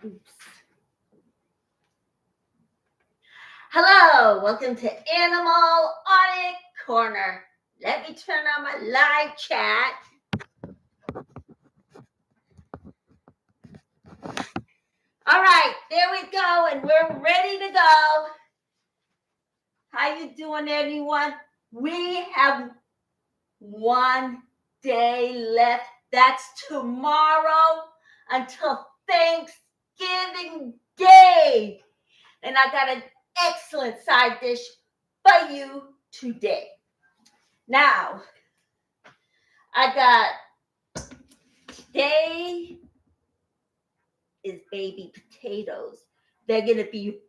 Oops. Hello, welcome to Animal Audit Corner. Let me turn on my live chat. All right, there we go, and we're ready to go. How you doing, everyone? We have one day left. That's tomorrow until Thanksgiving Day. And I got an excellent side dish for you today. Now, today is baby potatoes. They're going to be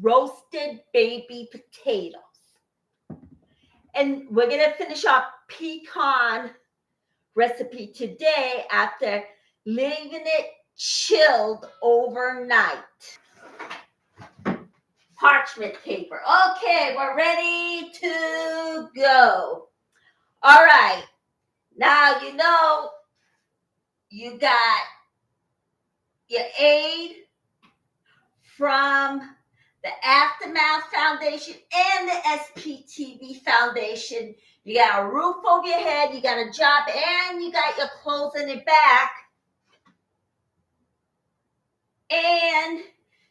roasted baby potatoes. And we're going to finish our pecan recipe today after leaving it chilled overnight. Parchment paper. Okay, we're ready to go. All right. Now, you got your aid from the Aftermath Foundation and the SPTV Foundation. You got a roof over your head, you got a job, and you got your clothes in your back. And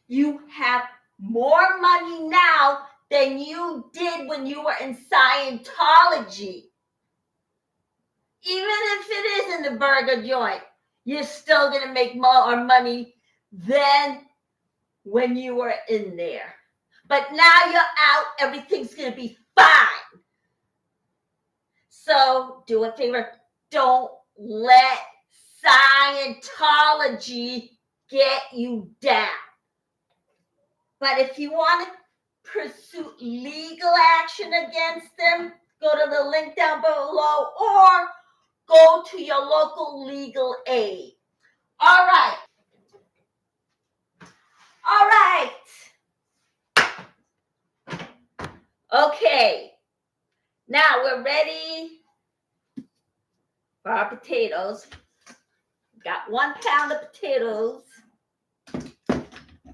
you have more money now than you did when you were in Scientology. Even if it is in the burger joint, you're still going to make more money than when you were in there. But now you're out, everything's going to be fine. So do a favor, don't let Scientology get you down. But if you want to pursue legal action against them, go to the link down below or go to your local legal aid. All right. Okay. Now we're ready for our potatoes. Got 1 pound of potatoes.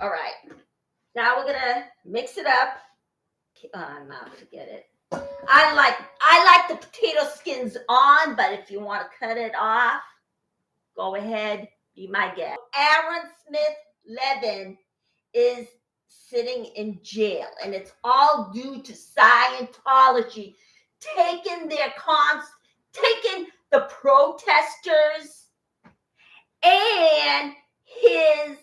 All right. Now we're gonna mix it up. No, forget it. I like the potato skins on, but if you want to cut it off, go ahead, be my guest. Aaron Smith Levin is sitting in jail, and it's all due to Scientology taking the protesters and his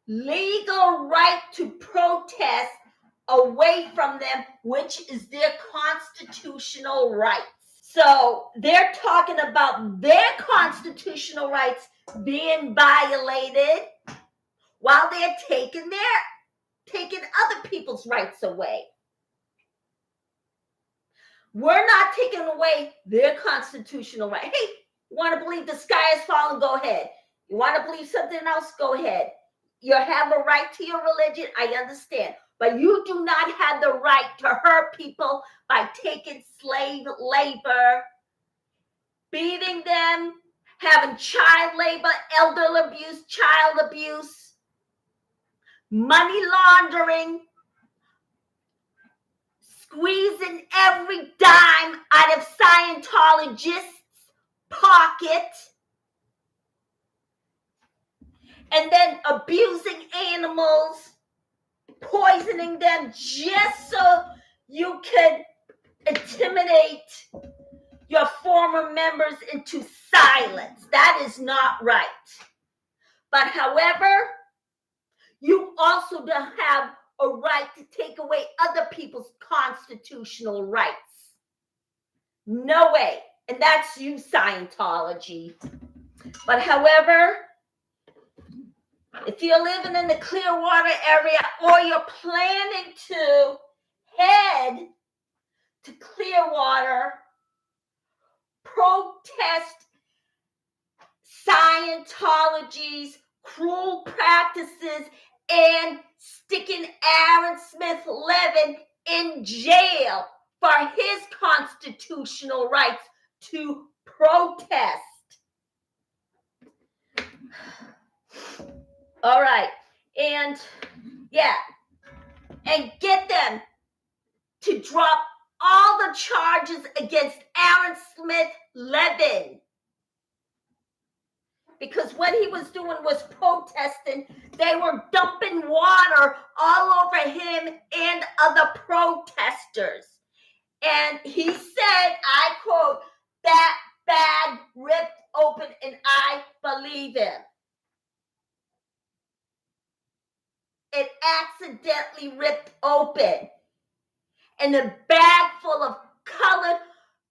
legal right to protest away from them, which is their constitutional rights. So they're talking about their constitutional rights being violated while they're taking other people's rights away. We're not taking away their constitutional right. Hey, you want to believe the sky is falling? Go ahead. You want to believe something else? Go ahead. You have a right to your religion. I understand. But you do not have the right to hurt people by taking slave labor, beating them, having child labor, elder abuse, child abuse, money laundering, squeezing every dime out of Scientologists' pocket, and then abusing animals, poisoning them just so you could intimidate your former members into silence. That is not right. But however, you also don't have a right to take away other people's constitutional rights. No way. And that's you, Scientology. But however, if you're living in the Clearwater area or you're planning to head to Clearwater, protest Scientology's cruel practices and sticking Aaron Smith Levin in jail for his constitutional rights to protest. All right. And yeah. And get them to drop all the charges against Aaron Smith Levin. Because what he was doing was protesting. They were dumping water all over him and other protesters. And he said, I quote, "That bag ripped open and I believe him." It accidentally ripped open. And the bag full of colored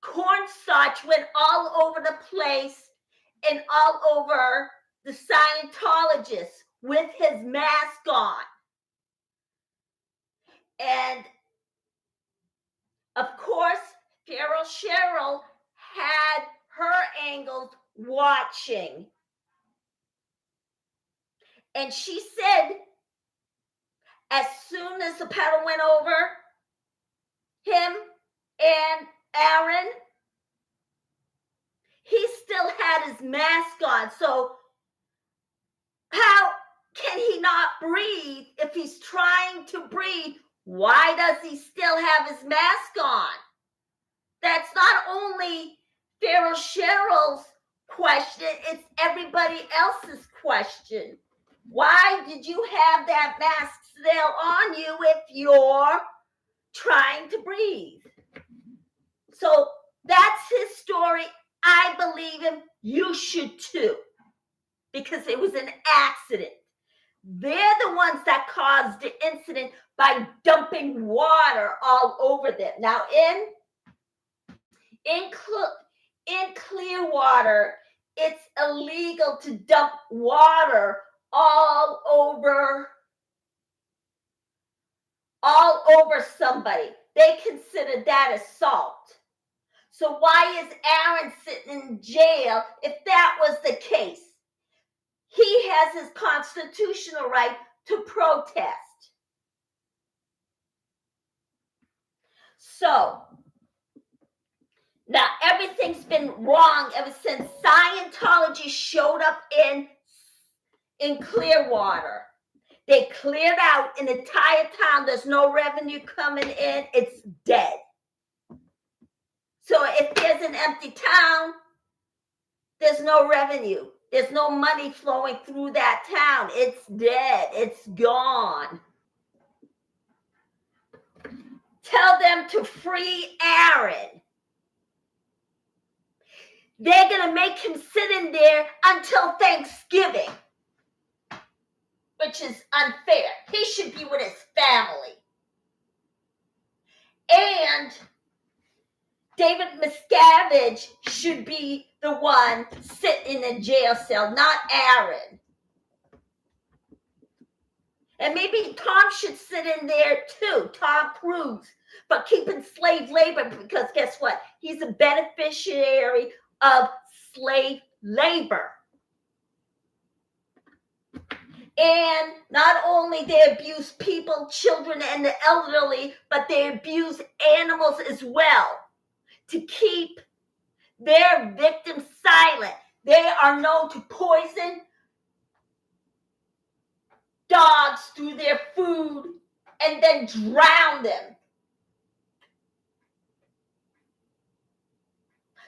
cornstarch went all over the place and all over the Scientologist with his mask on. And of course, Pharaoh Cheryl had her angles watching. And she said, as soon as the pedal went over him and Aaron, he still had his mask on. So how can he not breathe if he's trying to breathe? Why does he still have his mask on? That's not only Pharaoh Cheryl's question, it's everybody else's question. Why did you have that mask still on you if you're trying to breathe? So that's his story. I believe him. You should too, because it was an accident. They're the ones that caused the incident by dumping water all over them. Now, in Clearwater, it's illegal to dump water all over somebody. They consider that assault. So why is Aaron sitting in jail if that was the case? He has his constitutional right to protest. So now everything's been wrong ever since Scientology showed up in Clearwater. They cleared out an entire town. There's no revenue coming in. It's dead. So if there's an empty town, there's no revenue. There's no money flowing through that town. It's dead. It's gone. Tell them to free Aaron. They're going to make him sit in there until Thanksgiving, which is unfair. He should be with his family. And David Miscavige should be the one sitting in a jail cell, not Aaron. And maybe Tom should sit in there too, Tom Cruise, but keeping slave labor, because guess what? He's a beneficiary of slave labor. And not only they abuse people, children, and the elderly, but they abuse animals as well to keep their victims silent. They are known to poison dogs through their food and then drown them.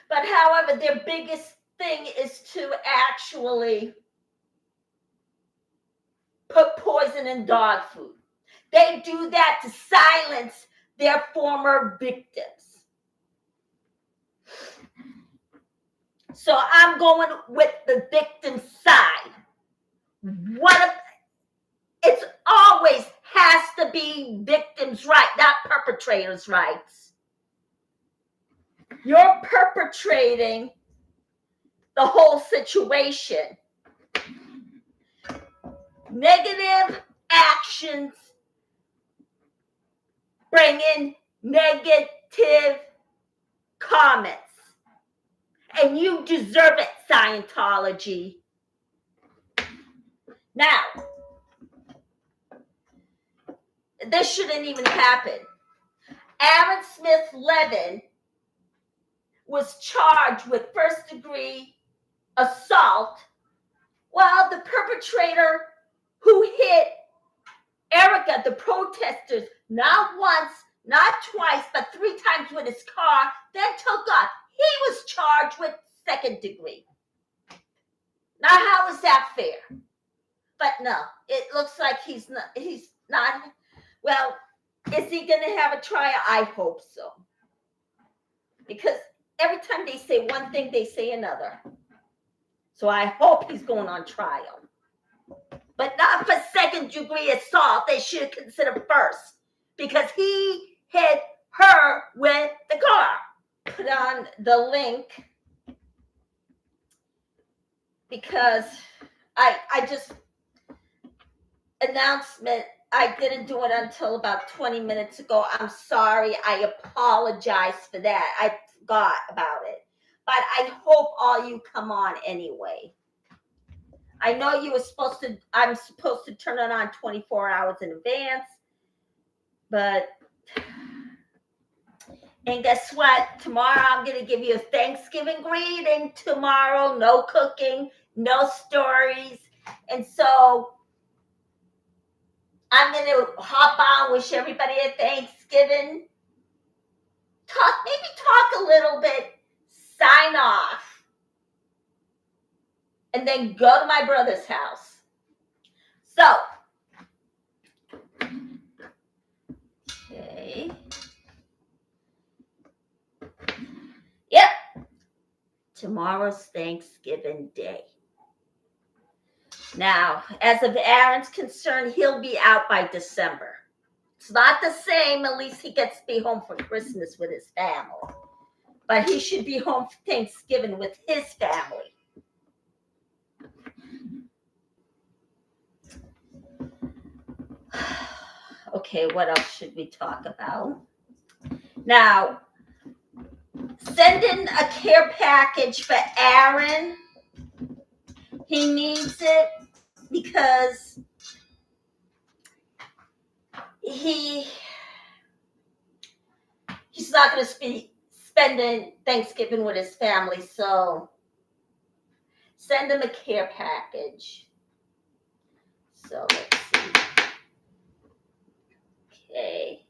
But however, their biggest thing is to actually put poison in dog food. They do that to silence their former victims. So I'm going with the victim side. It's always has to be victims' right, not perpetrators' rights. You're perpetrating the whole situation. Negative actions bring in negative comments. And you deserve it, Scientology. Now, this shouldn't even happen. Aaron Smith Levin was charged with first-degree assault, while the perpetrator America, the protesters, not once, not twice, but 3 times with his car, then took off. He was charged with 2nd degree. Now, how is that fair? But no, it looks like he's not. Well, is he going to have a trial? I hope so. Because every time they say one thing, they say another. So I hope he's going on trial. But not for 2nd degree assault. They should consider 1st. Because he hit her with the car. Put on the link. Because I just, announcement, I didn't do it until about 20 minutes ago. I'm sorry. I apologize for that. I forgot about it. But I hope all you come on anyway. I know I'm supposed to turn it on 24 hours in advance. But, and guess what? Tomorrow I'm going to give you a Thanksgiving greeting tomorrow. No cooking, no stories. And so I'm going to hop on, wish everybody a Thanksgiving. Maybe talk a little bit, sign off, and then go to my brother's house. So, okay. Yep. Tomorrow's Thanksgiving Day. Now, as of Aaron's concerned, he'll be out by December. It's not the same. At least he gets to be home for Christmas with his family. But he should be home for Thanksgiving with his family. Okay, what else should we talk about? Now, send in a care package for Aaron. He needs it because he's not going to be spending Thanksgiving with his family, so send him a care package. So let's see. Okay.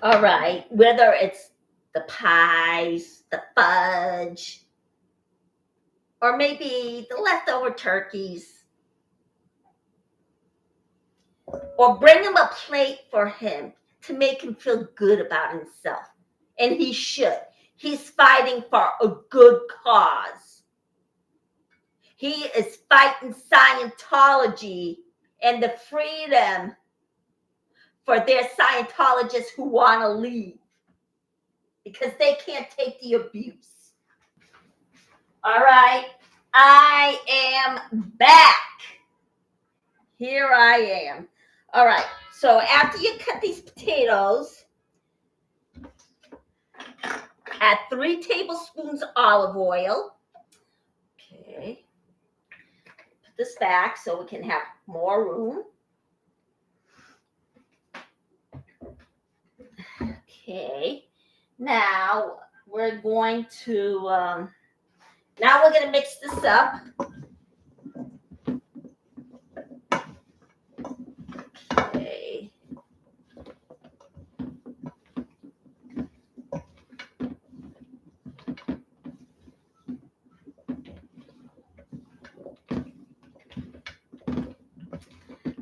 All right. Whether it's the pies, the fudge, or maybe the leftover turkeys. Or bring him a plate for him to make him feel good about himself. And he should. He's fighting for a good cause. He is fighting Scientology and the freedom for their Scientologists who want to leave. Because they can't take the abuse. All right. I am back. Here I am. All right. So after you cut these potatoes, add 3 tablespoons olive oil. Okay. Put this back so we can have more room. Okay. Now we're going to mix this up. Okay.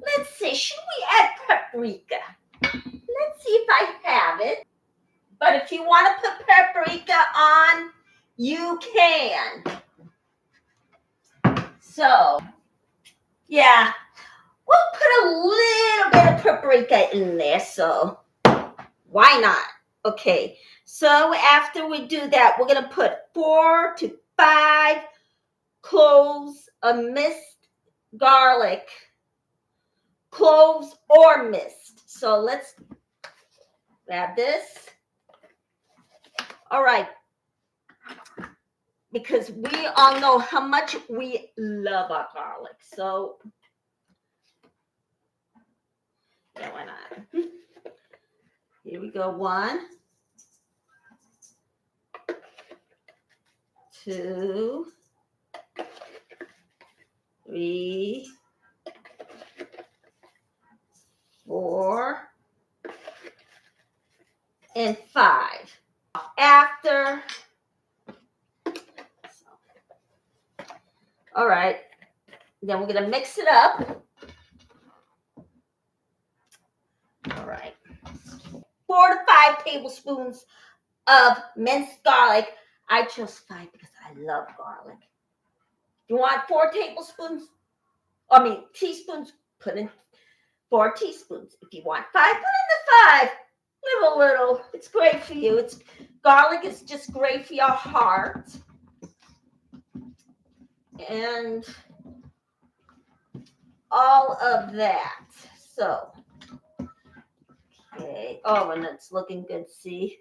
Let's see, should we add paprika? Let's see if I have it. But if you want to put paprika on, you can. So, yeah, we'll put a little bit of paprika in there, so why not? Okay, so after we do that, we're going to put 4 to 5 cloves of minced garlic, cloves or mist. So let's grab this. All right. Because we all know how much we love our garlic. So, yeah, why not? Here we go. 1, 2, 3, 4 and 5. After. All right. Then we're going to mix it up. All right. 4 to 5 tablespoons of minced garlic. I chose 5 because I love garlic. You want 4 tablespoons? Teaspoons, put in 4 teaspoons. If you want 5, put in the 5. Live a little. It's great for you. Garlic is just great for your heart. And all of that. So, okay. Oh, and it's looking good, see?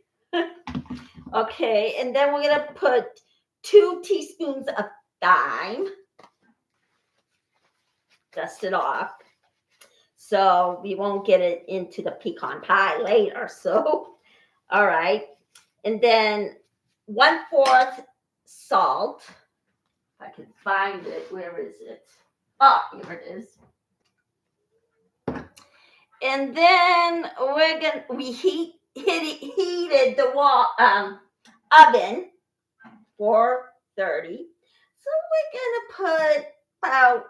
Okay, and then we're going to put 2 teaspoons of thyme. Dust it off. So we won't get it into the pecan pie later. So, all right. And then 1/4 salt. If I can find it, where is it? Oh, here it is. And then we heated the oven 430. So we're gonna put about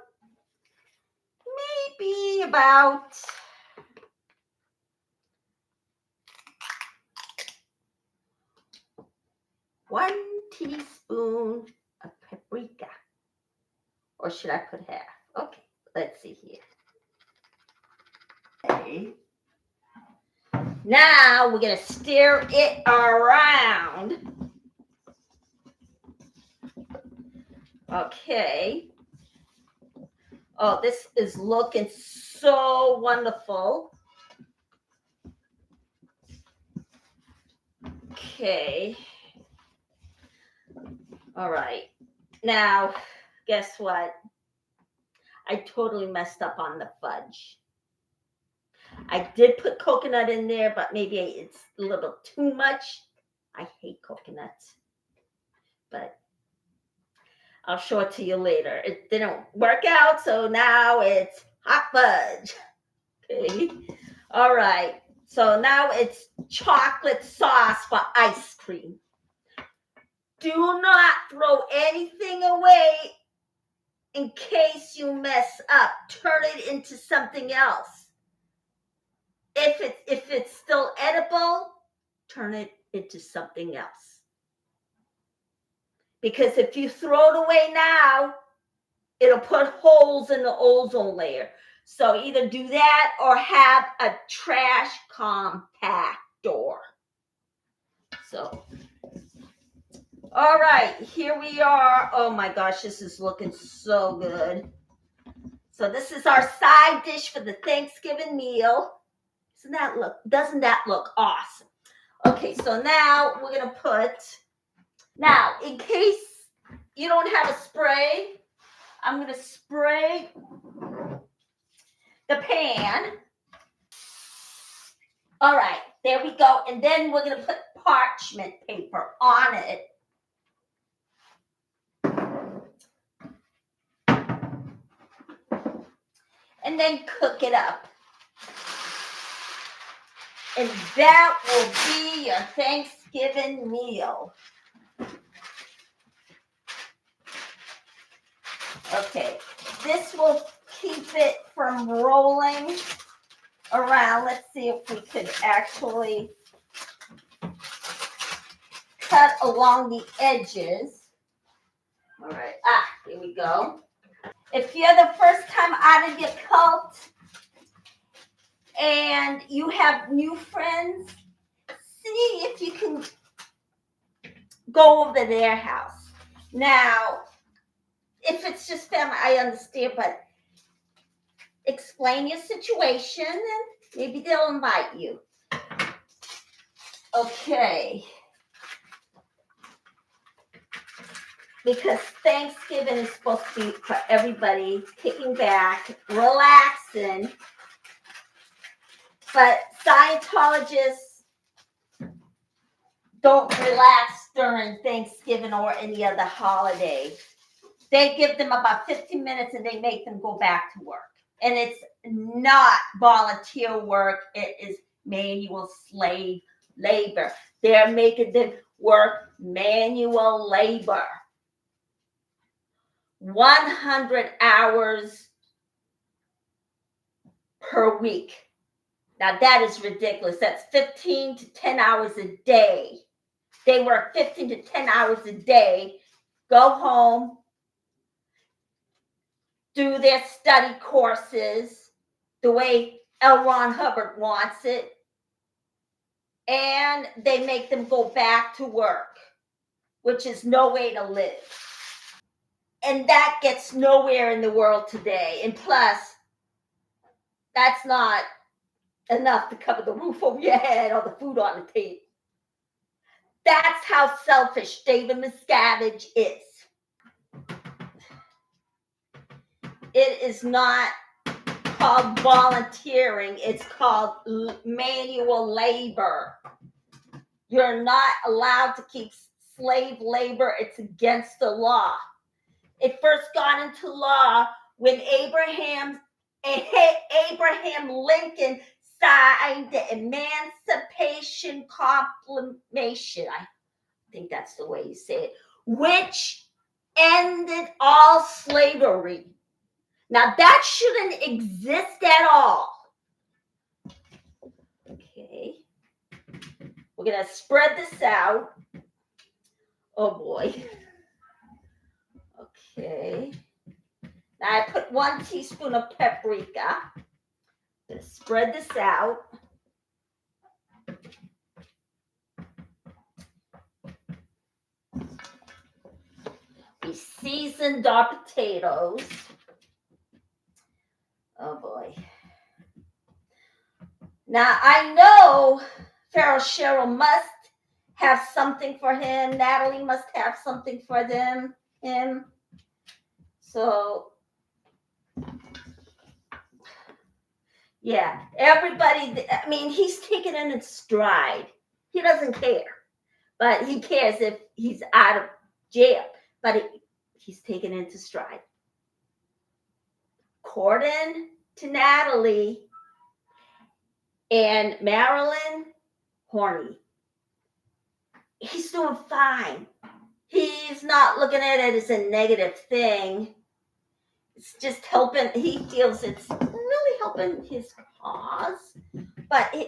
1 teaspoon of paprika. Or should I put half? Okay, let's see here. Okay. Now we're going to stir it around. Okay. Oh, this is looking so wonderful. Okay. All right. Now, guess what? I totally messed up on the fudge. I did put coconut in there, but maybe it's a little too much. I hate coconuts, but I'll show it to you later. It didn't work out, so now it's hot fudge. Okay. All right. So now it's chocolate sauce for ice cream. Do not throw anything away in case you mess up. Turn it into something else. If it's still edible, turn it into something else. Because if you throw it away now, it'll put holes in the ozone layer. So either do that or have a trash compactor. So, all right, here we are. Oh my gosh, this is looking so good. So this is our side dish for the Thanksgiving meal. Doesn't that look awesome? Okay, so now we're going to put, now in case you don't have a spray, I'm going to spray the pan. All right, there we go. And then we're going to put parchment paper on it. And then cook it up. And that will be your Thanksgiving meal. Okay, this will keep it from rolling around. Let's see if we could actually cut along the edges. All right, here we go. If you're the first time out of your cult and you have new friends, see if you can go over to their house. Now, if it's just family, I understand, but explain your situation and maybe they'll invite you. Okay. Because Thanksgiving is supposed to be for everybody kicking back, relaxing. But Scientologists don't relax during Thanksgiving or any other holiday. They give them about 15 minutes and they make them go back to work. And it's not volunteer work. It is manual slave labor. They're making them work manual labor. 100 hours per week. Now that is ridiculous. That's 15 to 10 hours a day. They work 15 to 10 hours a day, go home, do their study courses the way L. Ron Hubbard wants it, and they make them go back to work, which is no way to live. And that gets nowhere in the world today. And plus, that's not enough to cover the roof over your head or the food on the table. That's how selfish David Miscavige is. It is not called volunteering. It's called manual labor. You're not allowed to keep slave labor. It's against the law. It first got into law when Abraham Lincoln signed the Emancipation Proclamation. I think that's the way you say it, which ended all slavery. Now that shouldn't exist at all. Okay. We're going to spread this out. Oh boy. Okay. Now I put 1 teaspoon of paprika. I'm going to spread this out. We seasoned our potatoes. Oh boy. Now I know Pharaoh Cheryl must have something for him. Natalie must have something for him. So yeah, everybody, I mean, he's taking it in stride. He doesn't care, but he cares if he's out of jail, but he's taken into stride. According to Natalie and Marilyn, horny. He's doing fine. He's not looking at it as a negative thing. It's just helping. He feels it's really helping his cause. But I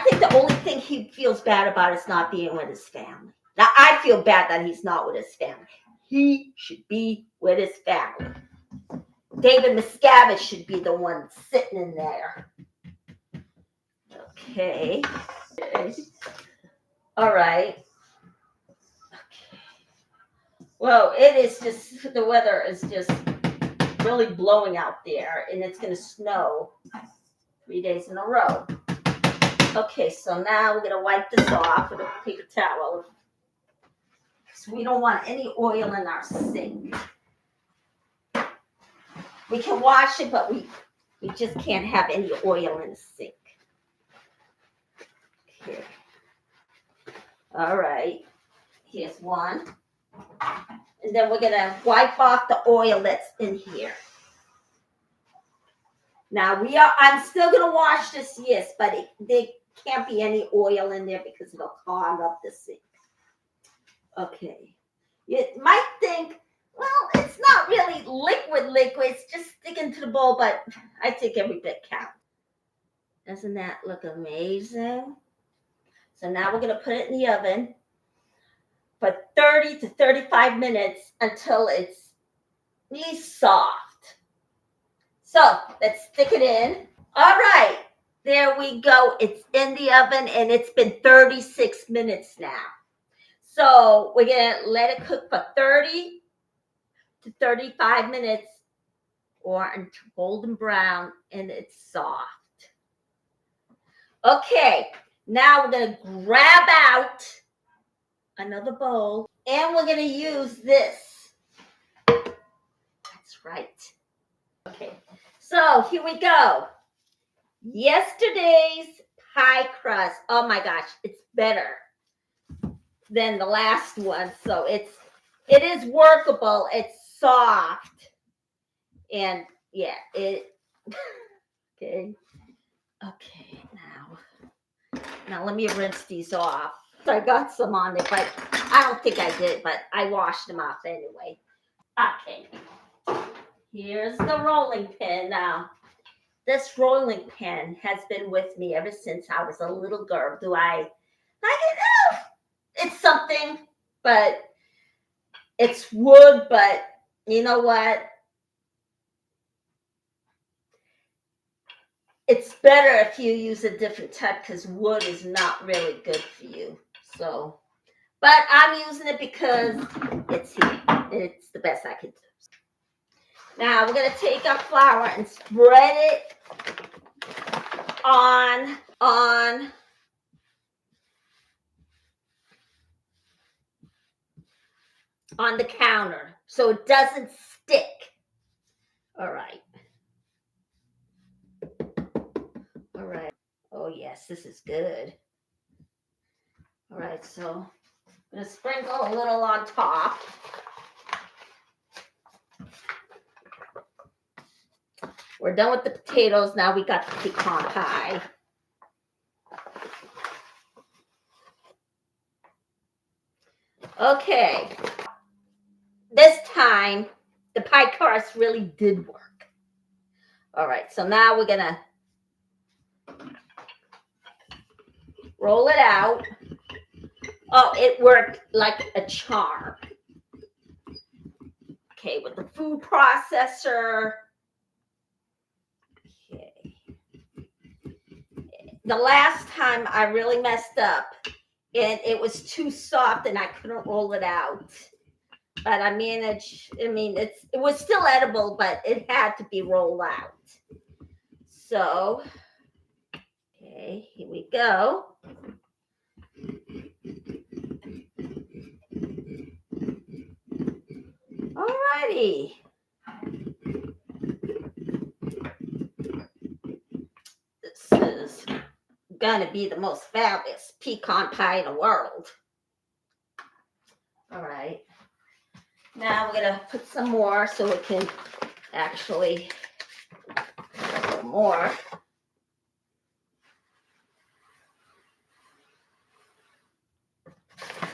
think the only thing he feels bad about is not being with his family. Now, I feel bad that he's not with his family. He should be with his family. David Miscavige should be the one sitting in there. Okay. All right. Okay. Well, it is just, the weather is just really blowing out there, and it's going to snow 3 days in a row. Okay, so now we're going to wipe this off with a paper towel. So we don't want any oil in our sink. We can wash it, but we just can't have any oil in the sink. Okay. All right. Here's one. And then we're going to wipe off the oil that's in here. Now I'm still going to wash this, yes, but there can't be any oil in there because it'll clog up the sink. Okay. You might think, well, it's not really liquid, it's just sticking to the bowl, but I think every bit counts. Doesn't that look amazing? So now we're going to put it in the oven for 30 to 35 minutes until it's really soft. So let's stick it in. All right, there we go. It's in the oven and it's been 36 minutes now. So we're going to let it cook for 30 to 35 minutes or until golden brown and it's soft. Okay, now we're going to grab out another bowl and we're going to use this. That's right. Okay, so here we go. Yesterday's pie crust. Oh my gosh, it's better than the last one. So it is workable. It's soft. And yeah, okay. Now let me rinse these off. I got some on it, but I don't think I did, but I washed them off anyway. Okay. Here's the rolling pin now. This rolling pin has been with me ever since I was a little girl. Do I like it? No. It's something, but it's wood, but you know what? It's better if you use a different type because wood is not really good for you. So, but I'm using it because it's here. It's the best I can do. Now we're going to take our flour and spread it on the counter so it doesn't stick. All right. Oh, yes, this is good. All right, so I'm going to sprinkle a little on top. We're done with the potatoes. Now we got the pecan pie. Okay. This time, the pie crust really did work. All right, so now we're going to roll it out. Oh, it worked like a charm. Okay, with the food processor. Okay. The last time I really messed up and it was too soft and I couldn't roll it out. But I managed, it was still edible, but it had to be rolled out. So, okay, here we go. Alrighty. This is gonna be the most fabulous pecan pie in the world. All right. Now we're gonna put some more so it can actually put more.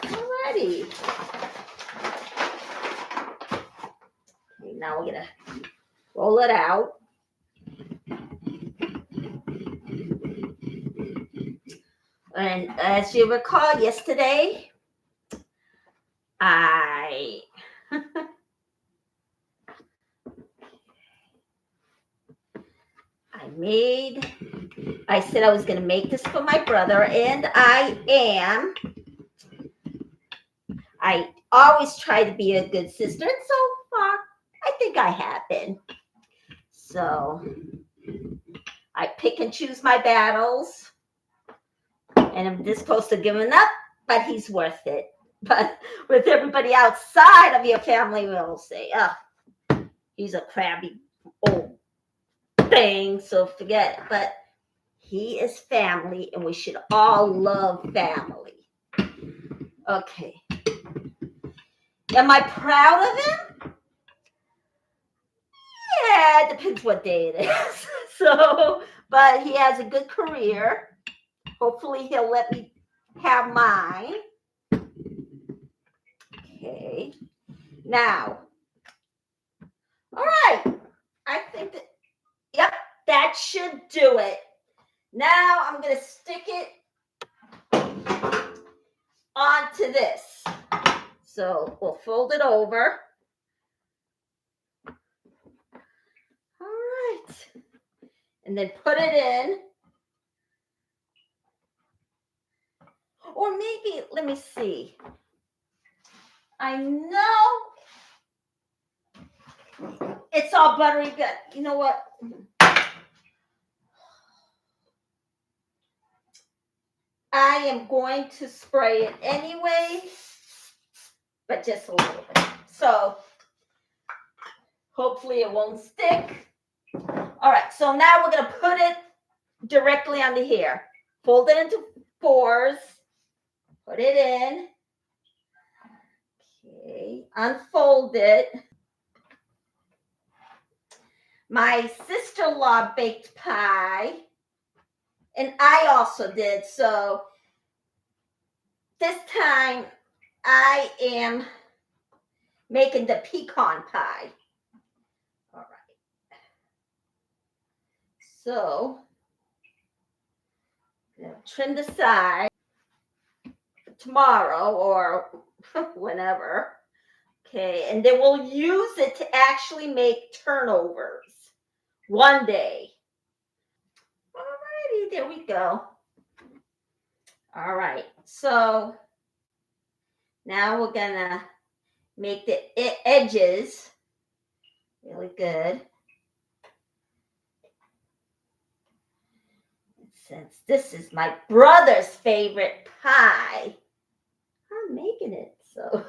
Alrighty. Okay, now we're gonna roll it out. And as you recall, yesterday, I said I was going to make this for my brother, and I am. I always try to be a good sister, and so far, I think I have been. So, I pick and choose my battles, and I'm this close to giving up, but he's worth it. But with everybody outside of your family, we'll say, oh, he's a crabby old thing, so forget it. But he is family, and we should all love family. Okay. Am I proud of him? Yeah, it depends what day it is. So, but he has a good career. Hopefully he'll let me have mine. Okay. Now, all right. I think that, yep, that should do it. Now I'm going to stick it onto this. So we'll fold it over. All right. And then put it in. Or maybe, let me see. I know it's all buttery good. You know what? I am going to spray it anyway, but just a little bit. So hopefully it won't stick. All right, so now we're going to put it directly under here. Fold it into fours. Put it in. Okay, unfold it. My sister-in-law baked pie, and I also did. So this time I am making the pecan pie. All right. So trim the side for tomorrow or whenever. Okay, and then we'll use it to actually make turnovers one day. Alrighty, there we go. All right, so now we're gonna make the edges really good. Since this is my brother's favorite pie, I'm making it, so.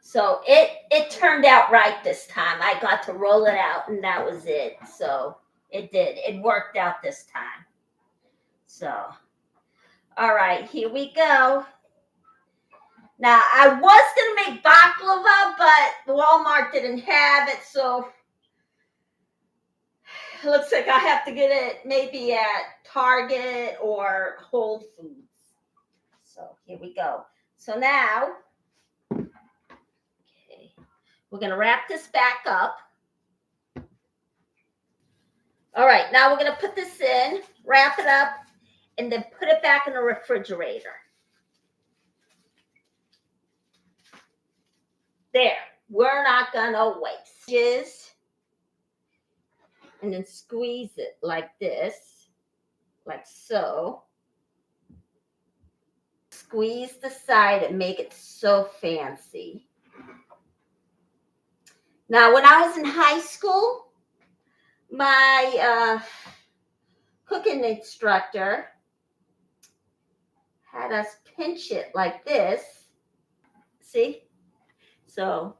So it turned out right this time. I got to roll it out and that was it. So it did. It worked out this time. So, all right, here we go. Now, I was going to make baklava, but Walmart didn't have it. So it looks like I have to get it maybe at Target or Whole Foods. So here we go. So now, okay, we're going to wrap this back up. All right, now we're going to put this in, wrap it up, and then put it back in the refrigerator. There, we're not going to waste. And then squeeze it like this, like so. Squeeze the side and make it so fancy. Now, when I was in high school, my cooking instructor had us pinch it like this. See? So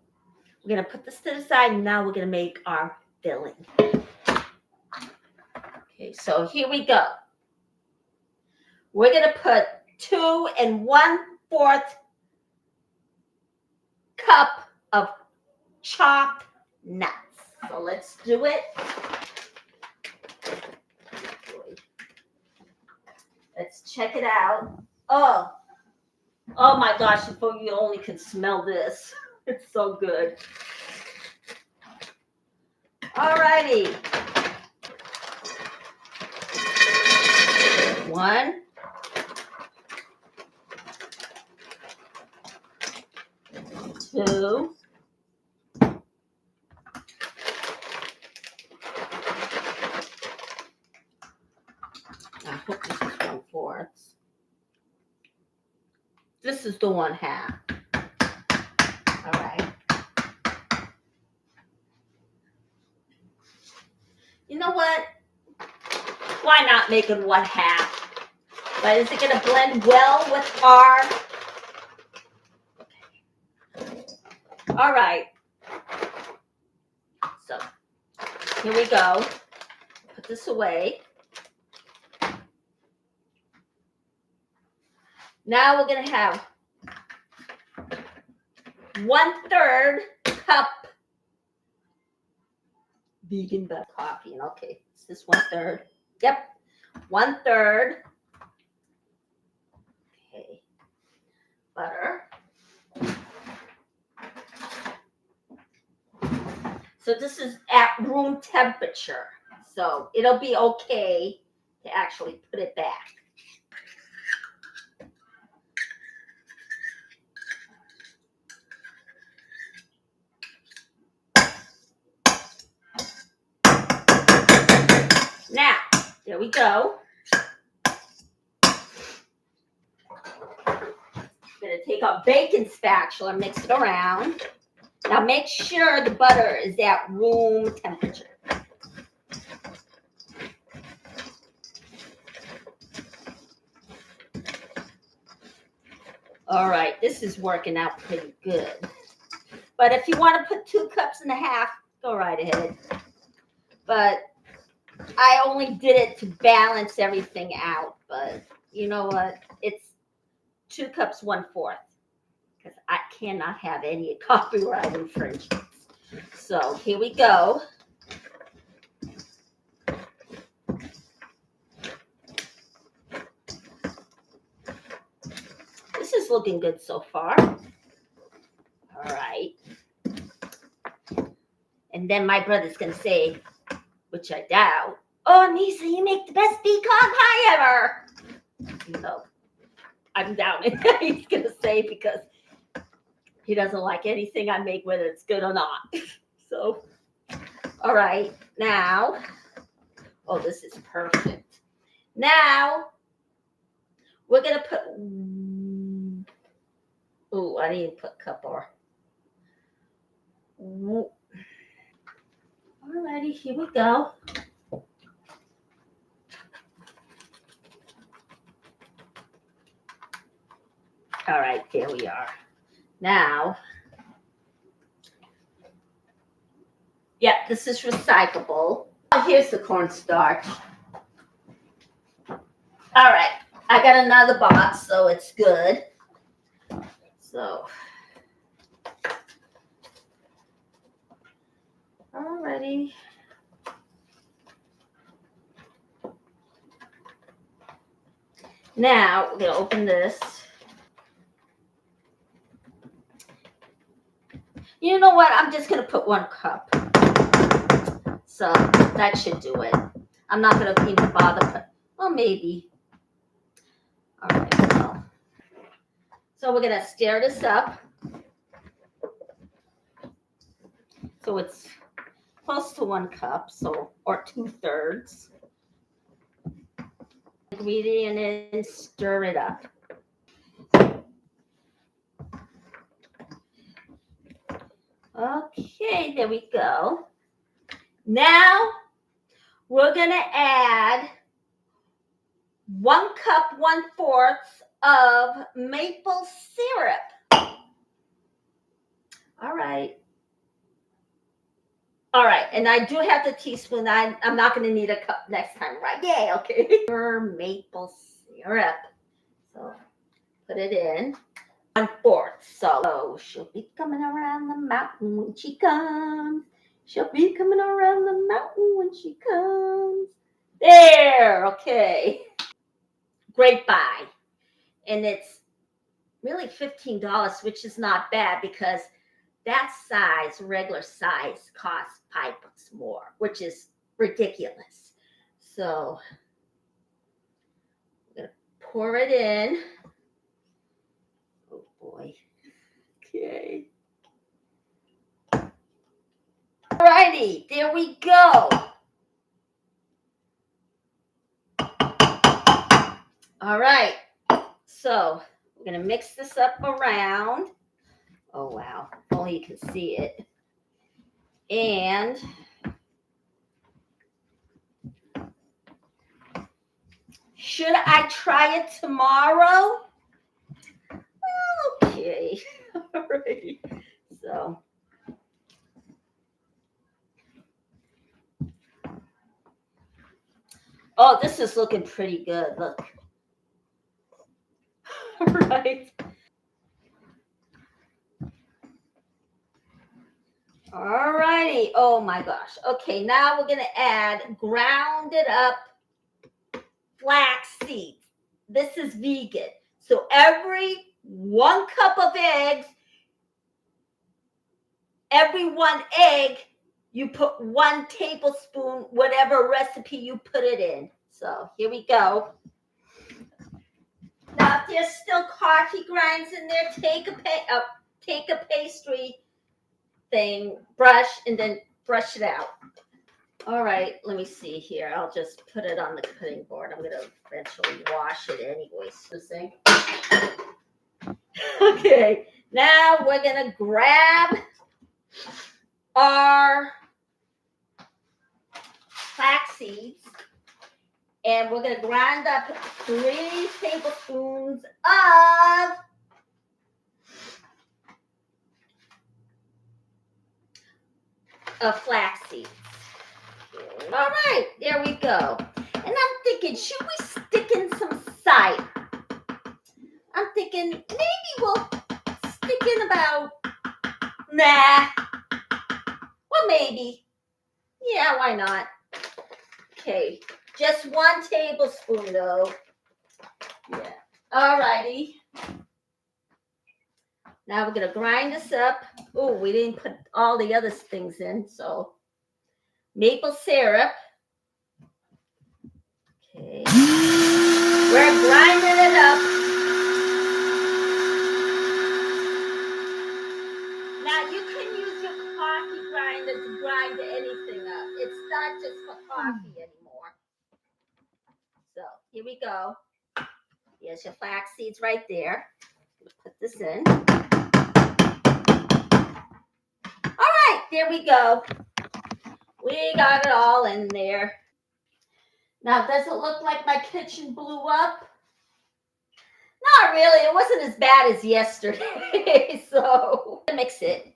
we're going to put this to the side, and now we're going to make our filling. Okay, so here we go. We're going to put 2 1/4 cup of chopped nuts. So let's do it. Let's check it out. Oh my gosh, if you only can smell this. It's so good. All righty. 1. 2. I hope this is 1/4. This is the 1/2. All right. You know what? Why not make it 1/2? But is it going to blend well with our? All right. So here we go. Put this away. Now we're going to have 1/3 cup vegan black coffee. And okay, is this 1/3? Yep, 1/3. Okay, butter. So this is at room temperature. So it'll be okay to actually put it back. Now, there we go. I'm going to take a baking spatula, mix it around. Now make sure the butter is at room temperature. All right, this is working out pretty good. But if you want to put 2 cups and a half, go right ahead. But I only did it to balance everything out. But you know what? It's 2 cups, 1/4. because I cannot have any copyright infringements. So here we go. This is looking good so far. All right. And then my brother's going to say, which I doubt, oh, Nisa, you make the best pecan pie ever. No, I'm doubting he's going to say, because he doesn't like anything I make, whether it's good or not. So, all right, now, oh, this is perfect. Now, we're going to put, oh, I didn't put cup or. Alrighty, here we go. All right, there we are. Now, yeah, this is recyclable. Oh, here's the cornstarch. All right, I got another box, so it's good. So, alrighty. Now, we're going to open this. You know what? I'm just going to put 1 cup. So, that should do it. I'm not going to even bother. Well, maybe. All right. Well. So, we're going to stir this up. So, it's close to 1 cup, so, or 2/3. Ingredient in, stir it up. Okay, there we go. Now we're going to add 1 cup, 1/4 of maple syrup. All right. All right, and I do have the teaspoon. I'm not going to need a cup next time, right? Yay, okay. Maple syrup. So put it in. 1/4. So she'll be coming around the mountain when she comes. She'll be coming around the mountain when she comes. There, okay. Great buy. And it's really $15, which is not bad, because that size, regular size, costs $5 more, which is ridiculous. So I'm going to pour it in. Oh boy. Okay. Alrighty, there we go. All right. So we're going to mix this up around. Oh, wow. Only you can see it. And should I try it tomorrow? Well, okay. All right. So. Oh, this is looking pretty good. Look. All right. All righty. Oh my gosh. Okay, now we're going to add grounded up flax seeds. This is vegan. So every 1 cup of eggs, every 1 egg, you put 1 tablespoon, whatever recipe you put it in. So here we go. Now, if there's still coffee grinds in there, take a pastry thing, brush, and then brush it out. All right, let me see here. I'll just put it on the cutting board. I'm going to eventually wash it anyways. Okay, now we're going to grab our flax seeds, and we're going to grind up 3 tablespoons of flax seeds. All right, there we go. And I'm thinking, should we stick in some cider? I'm thinking maybe we'll stick about, nah, well, maybe. Yeah, why not? Okay, just 1 tablespoon though. Yeah. All righty. Now we're gonna grind this up. Oh, we didn't put all the other things in, so maple syrup. Okay. We're grinding it up. Now you can use your coffee grinder to grind anything up. It's not just for coffee anymore. So here we go. Here's your flax seeds right there. Put this in. All right, there we go. We got it all in there. Now, does it look like my kitchen blew up? Not really. It wasn't as bad as yesterday. So mix it.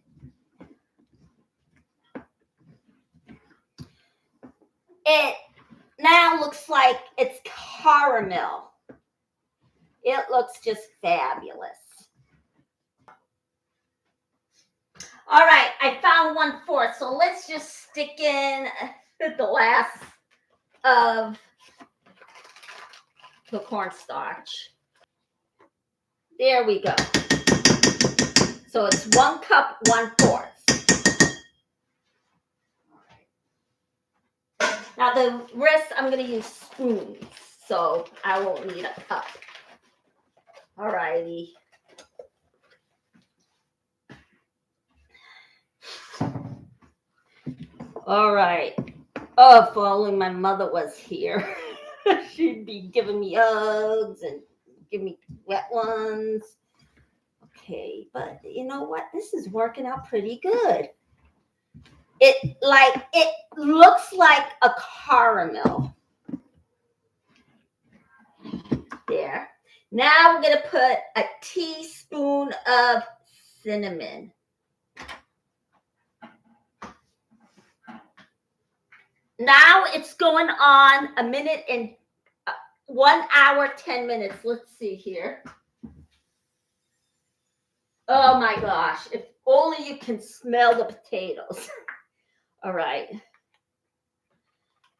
It now looks like it's caramel. It looks just fabulous. All right, I found 1/4. So let's just stick in the last of the cornstarch. There we go. So it's 1 cup, 1/4. Now the rest, I'm going to use spoons, so I won't need a cup. All righty. All right. Oh, if only my mother was here. She'd be giving me hugs and give me wet ones. Okay, but you know what? This is working out pretty good. It looks like a caramel. There. Now we're gonna put a teaspoon of cinnamon. Now it's going on 1 minute and 1 hour, 10 minutes. Let's see here. Oh my gosh, if only you can smell the potatoes. All right.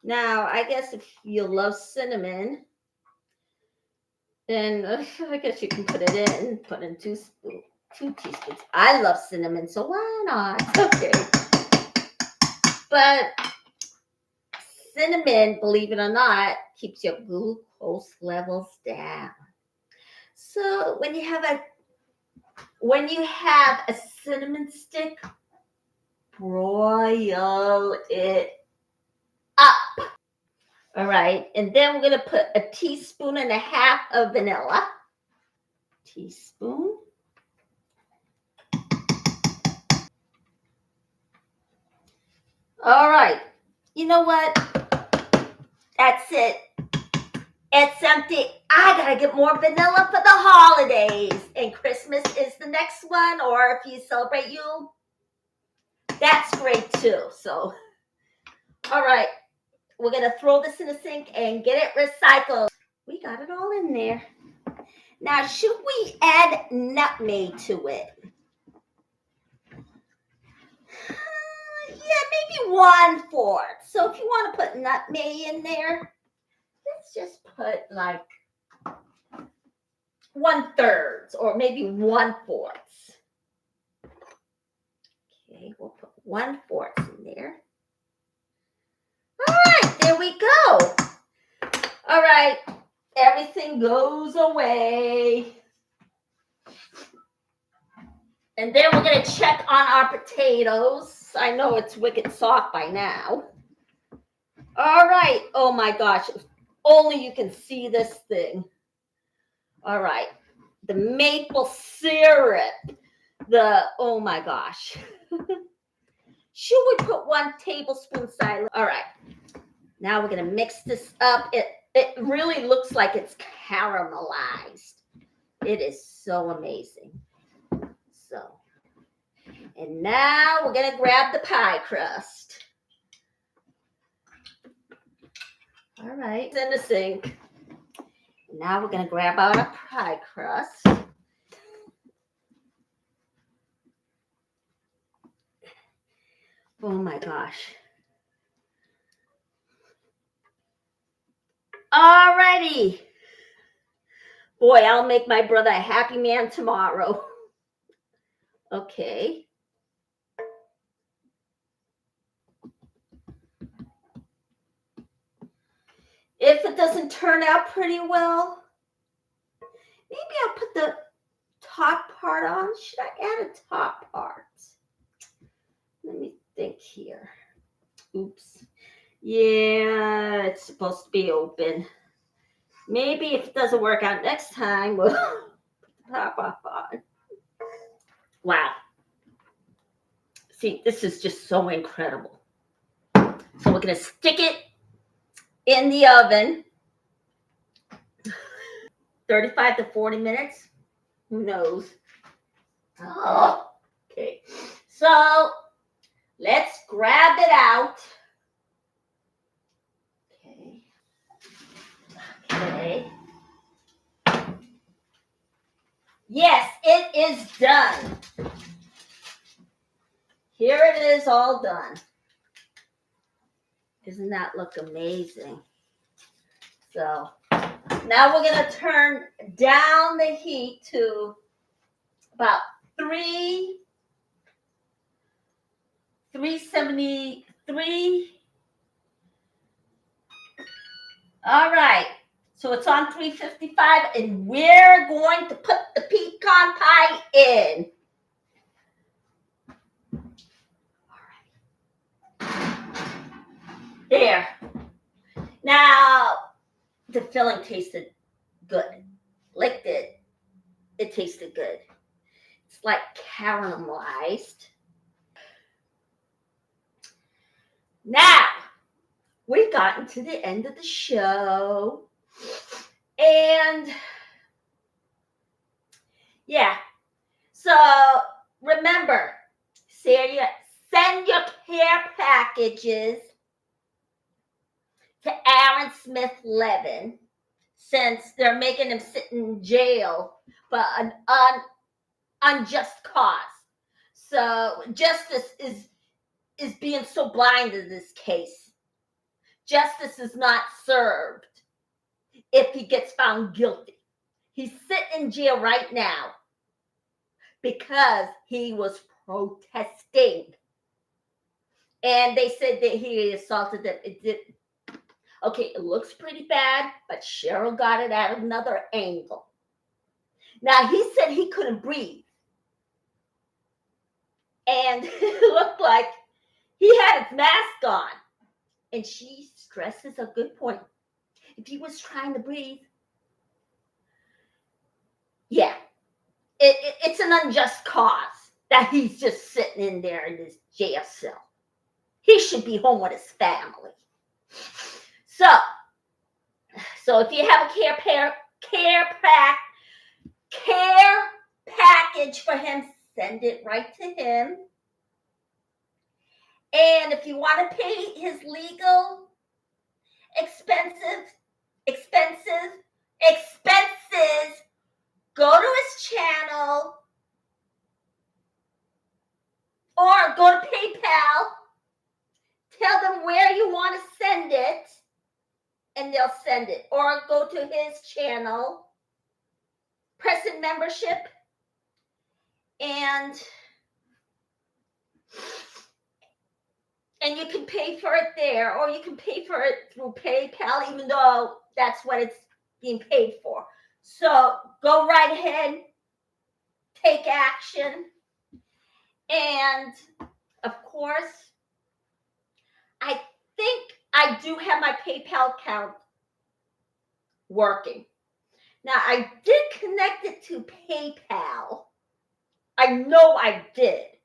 Now, I guess if you love cinnamon, then I guess you can put it in. Put in 2 teaspoons. I love cinnamon, so why not? Okay. But cinnamon, believe it or not, keeps your glucose levels down. So when you have a cinnamon stick, broil it up. All right, and then we're gonna put 1.5 teaspoons of vanilla. Teaspoon. All right, you know what? That's it. It's empty. I gotta get more vanilla for the holidays. And Christmas is the next one, or if you celebrate Yule, that's great too. So, all right, we're gonna throw this in the sink and get it recycled. We got it all in there. Now, should we add nutmeg to it? Yeah, maybe 1/4. So if you want to put nutmeg in there, let's just put like 1/3 or maybe 1/4. Okay, we'll put 1/4 in there. All right, there we go. All right, everything goes away. And then we're going to check on our potatoes. I know it's wicked soft by now. All right. Oh my gosh. If only you can see this thing. All right. The maple syrup. Oh my gosh. Should we put 1 tablespoon silent? All right. Now we're going to mix this up. It really looks like it's caramelized. It is so amazing. So, and now we're going to grab the pie crust. All right, it's in the sink. Now we're going to grab out our pie crust. Oh my gosh. Alrighty. Boy, I'll make my brother a happy man tomorrow. Okay. If it doesn't turn out pretty well, maybe I'll put the top part on. Should I add a top part? Let me think here. Oops. Yeah, it's supposed to be open. Maybe if it doesn't work out next time, we'll put the top off on. Wow. See, this is just so incredible. So we're going to stick it in the oven. 35 to 40 minutes. Who knows? Oh, okay. So let's grab it out. Okay. Yes, it is done. Here it is, all done. Doesn't that look amazing? So now we're going to turn down the heat to about 373. All right. So it's on 355, and we're going to put the pecan pie in. All right. There. Now, the filling tasted good. Licked it. It tasted good. It's like caramelized. Now, we've gotten to the end of the show. And yeah, so remember, send your care packages to Aaron Smith Levin, since they're making him sit in jail for an unjust cause. So justice is being so blind in this case. Justice is not served if he gets found guilty. He's sitting in jail right now because he was protesting. And they said that he assaulted them. It did. Okay, it looks pretty bad, but Cheryl got it at another angle. Now, he said he couldn't breathe. And it looked like he had his mask on. And she stresses a good point. If he was trying to breathe, yeah, it's an unjust cause that he's just sitting in there in his jail cell. He should be home with his family. So if you have a care package for him, send it right to him. And if you want to pay his legal expenses, go to his channel or go to PayPal. Tell them where you want to send it, and they'll send it. Or go to his channel, press in membership, and you can pay for it there, or you can pay for it through PayPal, even though that's what it's being paid for. So go right ahead, take action. And of course, I think I do have my PayPal account working. Now, I did connect it to PayPal. I know I did.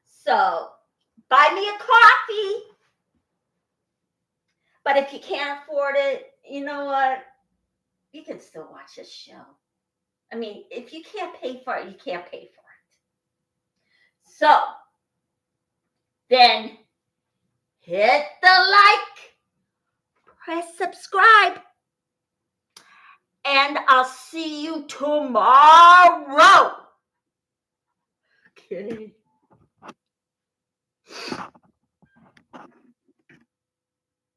So buy me a coffee. But if you can't afford it, you know what? You can still watch this show. I mean, if you can't pay for it, you can't pay for it. So then hit the like, press subscribe, and I'll see you tomorrow. Okay.